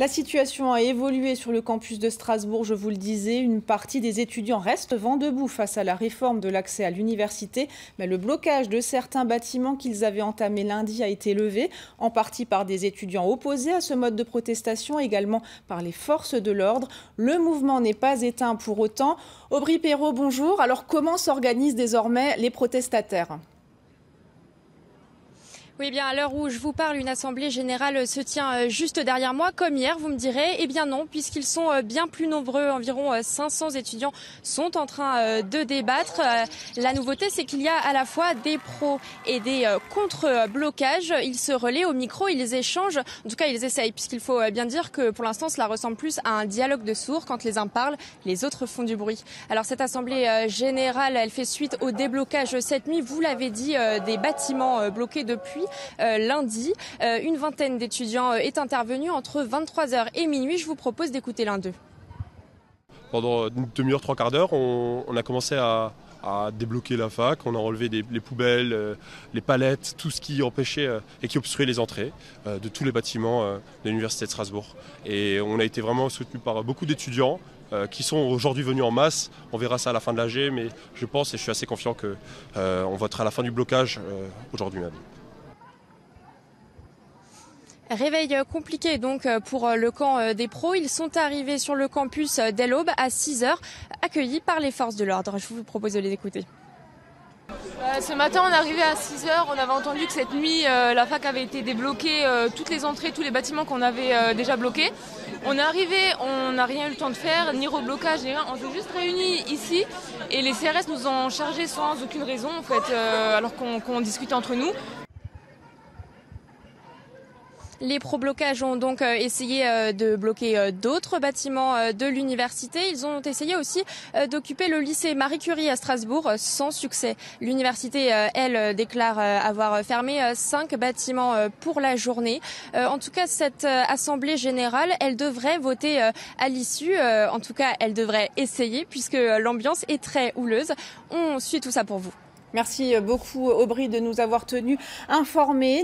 La situation a évolué sur le campus de Strasbourg, je vous le disais. Une partie des étudiants reste vent debout face à la réforme de l'accès à l'université. Mais le blocage de certains bâtiments qu'ils avaient entamé lundi a été levé, en partie par des étudiants opposés à ce mode de protestation, également par les forces de l'ordre. Le mouvement n'est pas éteint pour autant. Aubry Perrault, bonjour. Alors comment s'organisent désormais les protestataires ? Oui, bien à l'heure où je vous parle, une assemblée générale se tient juste derrière moi, comme hier, vous me direz. Eh bien non, puisqu'ils sont bien plus nombreux, environ 500 étudiants sont en train de débattre. La nouveauté, c'est qu'il y a à la fois des pros et des contre-blocages. Ils se relaient au micro, ils échangent, en tout cas ils essayent, puisqu'il faut bien dire que pour l'instant cela ressemble plus à un dialogue de sourds. Quand les uns parlent, les autres font du bruit. Alors cette assemblée générale, elle fait suite au déblocage cette nuit, vous l'avez dit, des bâtiments bloqués depuis lundi. Une vingtaine d'étudiants est intervenue entre 23h et minuit. Je vous propose d'écouter l'un d'eux. Pendant une demi-heure, trois quarts d'heure, on a commencé à débloquer la fac. On a enlevé les poubelles, les palettes, tout ce qui empêchait et qui obstruait les entrées de tous les bâtiments de l'Université de Strasbourg. Et on a été vraiment soutenu par beaucoup d'étudiants qui sont aujourd'hui venus en masse. On verra ça à la fin de l'AG, mais je pense et je suis assez confiant qu'on votera à la fin du blocage aujourd'hui même. Réveil compliqué donc pour le camp des pros. Ils sont arrivés sur le campus dès l'aube à 6h, accueillis par les forces de l'ordre. Je vous propose de les écouter. Ce matin, on est arrivé à 6h. On avait entendu que cette nuit, la fac avait été débloquée, toutes les entrées, tous les bâtiments qu'on avait déjà bloqués. On est arrivé, on n'a rien eu le temps de faire, ni reblocage, ni rien. On s'est juste réunis ici et les CRS nous ont chargés sans aucune raison, en fait, alors qu'on discutait entre nous. Les pro-blocages ont donc essayé de bloquer d'autres bâtiments de l'université. Ils ont essayé aussi d'occuper le lycée Marie Curie à Strasbourg sans succès. L'université, elle, déclare avoir fermé 5 bâtiments pour la journée. En tout cas, cette assemblée générale, elle devrait voter à l'issue. En tout cas, elle devrait essayer puisque l'ambiance est très houleuse. On suit tout ça pour vous. Merci beaucoup Aubry de nous avoir tenus informés.